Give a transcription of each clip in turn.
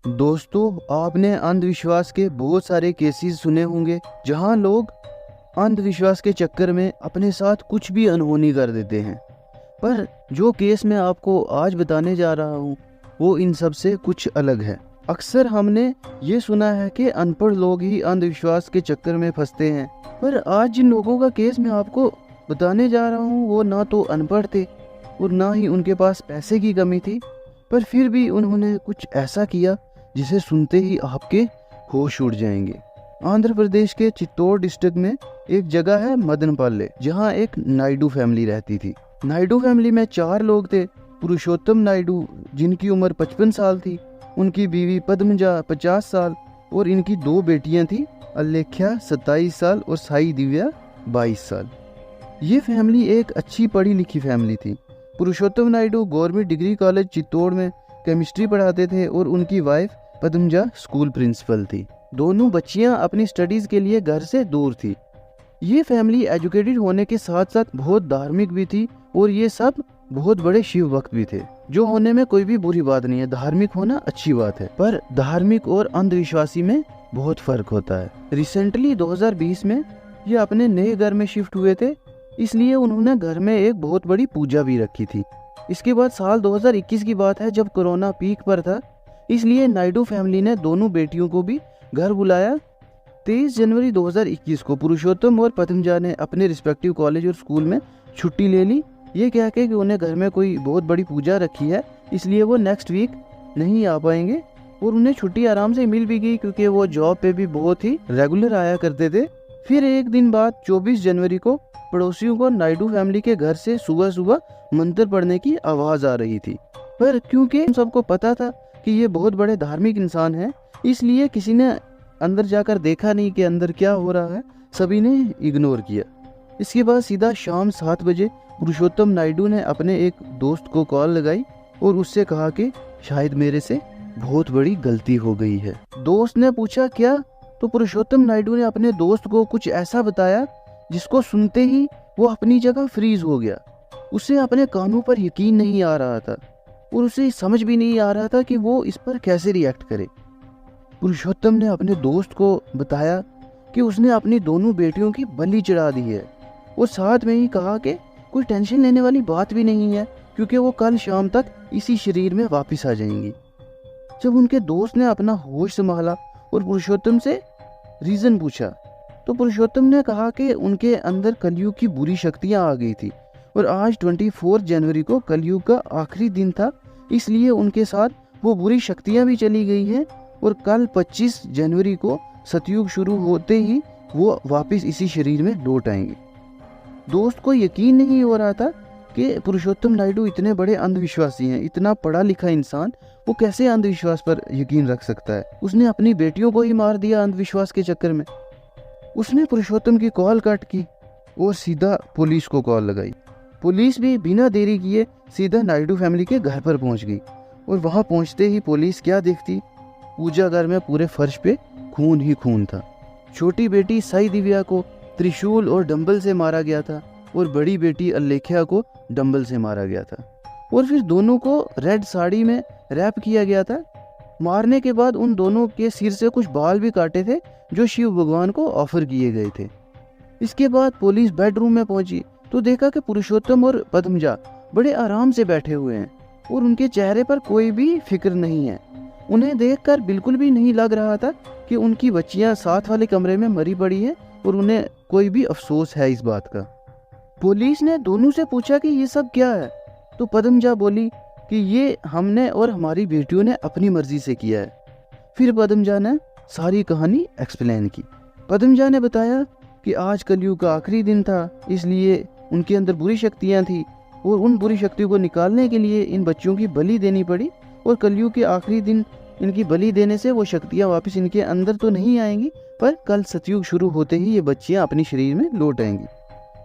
दोस्तों, आपने अंधविश्वास के बहुत सारे केसेस सुने होंगे जहां लोग अंधविश्वास के चक्कर में अपने साथ कुछ भी अनहोनी कर देते हैं। पर जो केस मैं आपको आज बताने जा रहा हूं वो इन सब से कुछ अलग है। अक्सर हमने ये सुना है कि अनपढ़ लोग ही अंधविश्वास के चक्कर में फंसते हैं, पर आज जिन लोगों का केस मैं आपको बताने जा रहा हूँ वो ना तो अनपढ़ थे और ना ही उनके पास पैसे की कमी थी, पर फिर भी उन्होंने कुछ ऐसा किया जिसे सुनते ही आपके होश उड़ जाएंगे। आंध्र प्रदेश के चित्तौड़ डिस्ट्रिक्ट में एक जगह है मदनपल्ले, जहाँ एक नायडू फैमिली रहती थी। नायडू फैमिली में 4 लोग थे। पुरुषोत्तम नायडू, जिनकी उम्र 55 साल थी, उनकी बीवी पद्मजा 50 साल और इनकी 2 बेटियां थी, अलेख्या 27 साल और साई दिव्या 22 साल। ये फैमिली एक अच्छी पढ़ी लिखी फैमिली थी। Purushottam Naidu government degree college Chittoor में केमिस्ट्री पढ़ाते थे और उनकी वाइफ पद्मजा स्कूल प्रिंसिपल थी। दोनों बच्चियां अपनी स्टडीज के लिए घर से दूर थी। ये फैमिली एजुकेटेड होने के साथ साथ बहुत धार्मिक भी थी और ये सब बहुत बड़े शिव भक्त भी थे, जो होने में कोई भी बुरी बात नहीं है। धार्मिक होना अच्छी बात है, पर धार्मिक और अंधविश्वासी में बहुत फर्क होता है। रिसेंटली 2020 में ये अपने नए घर में शिफ्ट हुए थे, इसलिए उन्होंने घर में एक बहुत बड़ी पूजा भी रखी थी। इसके बाद साल 2021 की बात है, जब कोरोना पीक पर था, इसलिए नायडू फैमिली ने दोनों बेटियों को भी घर बुलाया। 23 जनवरी 2021 को पुरुषोत्तम और पद्मजा ने अपने रिस्पेक्टिव कॉलेज और स्कूल में छुट्टी ले ली, ये कह के कि उन्हें घर में कोई बहुत बड़ी पूजा रखी है, इसलिए वो नेक्स्ट वीक नहीं आ पाएंगे। और उन्हें छुट्टी आराम से मिल भी गई, क्योंकि वो जॉब पे भी बहुत ही रेगुलर आया करते थे। फिर एक दिन बाद 24 जनवरी को पड़ोसियों को नायडू फैमिली के घर से सुबह सुबह मंत्र पढ़ने की आवाज आ रही थी, पर क्योंकि सबको पता था कि ये बहुत बड़े धार्मिक इंसान हैं, इसलिए किसी ने अंदर जाकर देखा नहीं कि अंदर क्या हो रहा है, सभी ने इग्नोर किया। इसके बाद सीधा शाम 7 बजे पुरुषोत्तम नायडू ने अपने एक दोस्त को कॉल लगाई और उससे कहा कि शायद मेरे से बहुत बड़ी गलती हो गई है। दोस्त ने पूछा क्या, तो पुरुषोत्तम नायडू ने अपने दोस्त को कुछ ऐसा बताया जिसको सुनते ही वो अपनी जगह फ्रीज हो गया। उसे अपने कानों पर यकीन नहीं आ रहा था और उसे समझ भी नहीं आ रहा था कि वो इस पर कैसे रिएक्ट करे। पुरुषोत्तम ने अपने दोस्त को बताया कि उसने अपनी दोनों बेटियों की बलि चढ़ा दी है और साथ में ही कहा कि कोई टेंशन लेने वाली बात भी नहीं है, क्योंकि वो कल शाम तक इसी शरीर में वापस आ जाएंगी। जब उनके दोस्त ने अपना होश संभाला और पुरुषोत्तम से रीजन पूछा, तो पुरुषोत्तम ने कहा कि उनके अंदर कलयुग की बुरी शक्तियां आ गई थी और आज 24 जनवरी को कलयुग का आखिरी दिन था, इसलिए उनके साथ वो बुरी शक्तियां भी चली गई हैं और कल 25 जनवरी को सतयुग शुरू होते ही वो वापस इसी शरीर में लौट आएंगे। दोस्त को यकीन नहीं हो रहा था कि पुरुषोत्तम नायडू इतने बड़े अंधविश्वासी हैं, इतना पढ़ा लिखा इंसान, वो कैसे अंधविश्वास पर यकीन रख सकता है। उसने अपनी बेटियों को ही मार दिया अंधविश्वास के चक्कर में। उसने पुरुषोत्तम की कॉल कट की और सीधा पुलिस को कॉल लगाई। पुलिस भी बिना देरी किए सीधा नायडू फैमिली के घर पर पहुंच गई और वहां पहुंचते ही पुलिस क्या देखती, पूजा घर में पूरे फर्श पे खून ही खून था। छोटी बेटी साई दिव्या को त्रिशूल और डंबल से मारा गया था और बड़ी बेटी अलेख्या को डंबल से मारा गया था और फिर दोनों को रेड साड़ी में रैप किया गया था। मारने के बाद उन दोनों के सिर से कुछ बाल भी काटे थे जो शिव भगवान को ऑफर किए गए थे। इसके बाद पुलिस बेडरूम में पहुंची तो देखा कि पुरुषोत्तम और पद्मजा बड़े आराम से बैठे हुए हैं और उनके चेहरे पर कोई भी फिक्र नहीं है। उन्हें देखकर बिल्कुल भी नहीं लग रहा था कि उनकी बच्चियां साथ वाले कमरे में मरी पड़ी है और उन्हें कोई भी अफसोस है इस बात का। पुलिस ने दोनों से पूछा कि ये सब क्या है, तो पद्मजा बोली कि ये हमने और हमारी बेटियों ने अपनी मर्जी से किया है। फिर पद्मजा ने सारी कहानी एक्सप्लेन की। पद्मजा ने बताया कि आज कलयुग का आखिरी दिन था, इसलिए उनके अंदर बुरी शक्तियां थी और उन बुरी शक्तियों को निकालने के लिए इन बच्चियों की बलि देनी पड़ी और कलयुग के आखिरी दिन इनकी बलि देने से वो शक्तियां वापस इनके अंदर तो नहीं आएंगी, पर कल सतयुग शुरू होते ही ये बच्चियां अपनी शरीर में लौट आएंगी।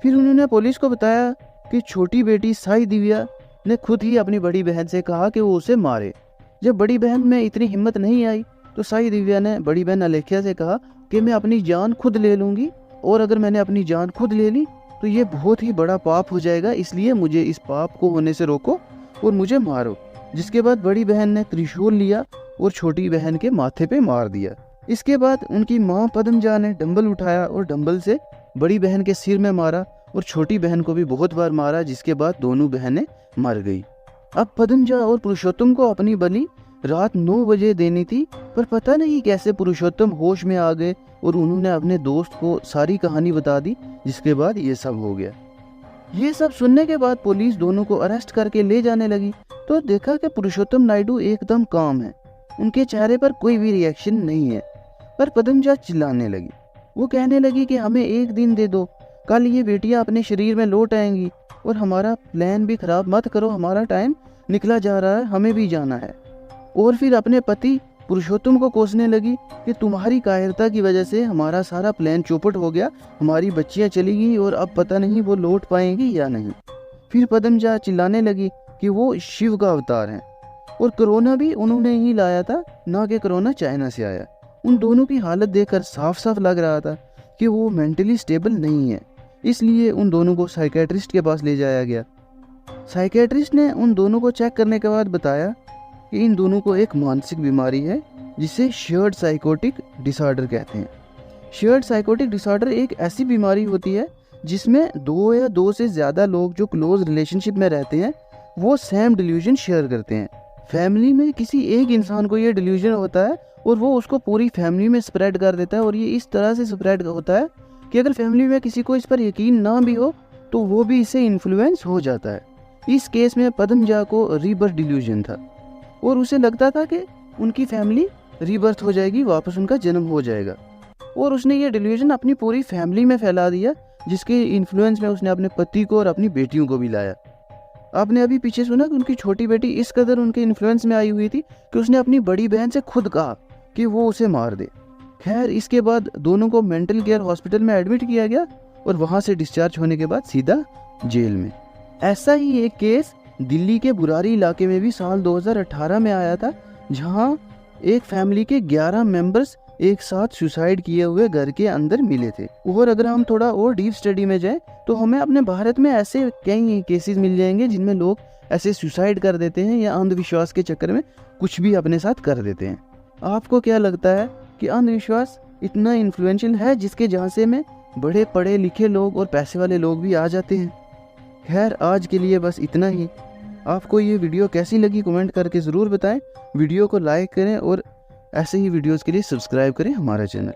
फिर उन्होंने पुलिस को बताया कि छोटी बेटी साई दिव्या ने खुद ही अपनी बड़ी बहन से कहा कि वो उसे मारे। जब बड़ी बहन में इतनी हिम्मत नहीं आई तो साई दिव्या ने बड़ी बहन अलेख्या से कहा कि मैं अपनी जान खुद ले लूँगी और अगर मैंने अपनी जान खुद ले ली तो ये बहुत ही बड़ा पाप हो जाएगा, इसलिए मुझे इस पाप को होने से रोको और मुझे मारो। जिसके बाद बड़ी बहन ने त्रिशूल लिया और छोटी बहन के माथे पे मार दिया। इसके बाद उनकी माँ पद्मजा ने डंबल उठाया और डंबल से बड़ी बहन के सिर में मारा और छोटी बहन को भी बहुत बार मारा, जिसके बाद दोनों बहनें मर गई। अब पद्मजा और पुरुषोत्तम को अपनी बलि रात 9 बजे देनी थी, पर पता नहीं कैसे पुरुषोत्तम होश में आ गए और उन्होंने अपने दोस्त को सारी कहानी बता दी, जिसके बाद ये सब हो गया। ये सब सुनने के बाद पुलिस दोनों को अरेस्ट करके ले जाने लगी, तो देखा कि पुरुषोत्तम नायडू एकदम काम है, उनके चेहरे पर कोई भी रिएक्शन नहीं है। पर पद्मजा चिल्लाने लगी, वो कहने लगी कि हमें 1 दिन दे दो, कल ये बेटियां अपने शरीर में लौट आएंगी और हमारा प्लान भी खराब मत करो, हमारा टाइम निकला जा रहा है, हमें भी जाना है। और फिर अपने पति पुरुषोत्तम को कोसने लगी कि तुम्हारी कायरता की वजह से हमारा सारा प्लान चौपट हो गया, हमारी बच्चियां चली गई और अब पता नहीं वो लौट पाएंगी या नहीं। फिर पद्मजा चिल्लाने लगी कि वो शिव का अवतार हैं और कोरोना भी उन्होंने ही लाया था, ना कि कोरोना चाइना से आया। उन दोनों की हालत देखकर साफ साफ लग रहा था कि वो मेंटली स्टेबल नहीं है, इसलिए उन दोनों को साइकेट्रिस्ट के पास ले जाया गया। साइकेट्रिस्ट ने उन दोनों को चेक करने के बाद बताया कि इन दोनों को एक मानसिक बीमारी है, जिसे शेयर्ड साइकोटिक डिसऑर्डर कहते हैं। शेयर्ड साइकोटिक डिसऑर्डर एक ऐसी बीमारी होती है जिसमें 2 या 2 से ज़्यादा लोग जो क्लोज रिलेशनशिप में रहते हैं वो सेम डिल्यूजन शेयर करते हैं। फैमिली में किसी एक इंसान को ये डिल्यूजन होता है और वो उसको पूरी फैमिली में स्प्रेड कर देता है, और ये इस तरह से स्प्रेड होता है कि अगर फैमिली में किसी को इस पर यकीन ना भी हो तो वो भी इससे इन्फ्लुएंस हो जाता है। इस केस में पद्मजा को रीबर्थ डिल्यूजन था और उसे लगता था कि उनकी फैमिली रीबर्थ हो जाएगी, वापस उनका जन्म हो जाएगा, और उसने ये डिल्यूजन अपनी पूरी फैमिली में फैला दिया, जिसके इन्फ्लुएंस में उसने अपने पति को और अपनी बेटियों को भी लाया। आपने अभी पीछे सुना कि उनकी छोटी बेटी इस कदर उनके इन्फ्लुएंस में आई हुई थी कि उसने अपनी बड़ी बहन से खुद कहा कि वो उसे मार दे। खैर, इसके बाद दोनों को मेंटल केयर हॉस्पिटल में एडमिट किया गया और वहाँ से डिस्चार्ज होने के बाद सीधा जेल में। ऐसा ही एक केस दिल्ली के बुरारी इलाके में भी साल 2018 में आया था, जहां एक फैमिली के 11 मेंबर्स एक साथ सुसाइड किए हुए घर के अंदर मिले थे। और अगर हम थोड़ा और डीप स्टडी में जाएं तो हमें अपने भारत में ऐसे कई केसेस मिल जाएंगे जिनमें लोग ऐसे सुसाइड कर देते हैं या अंधविश्वास के चक्कर में कुछ भी अपने साथ कर देते हैं। आपको क्या लगता है कि अंधविश्वास इतना इन्फ्लुएंशियल है जिसके झांसे में बड़े पढ़े लिखे लोग और पैसे वाले लोग भी आ जाते हैं? खैर, आज के लिए बस इतना ही। आपको ये वीडियो कैसी लगी कमेंट करके ज़रूर बताएं। वीडियो को लाइक करें और ऐसे ही वीडियोस के लिए सब्सक्राइब करें हमारा चैनल।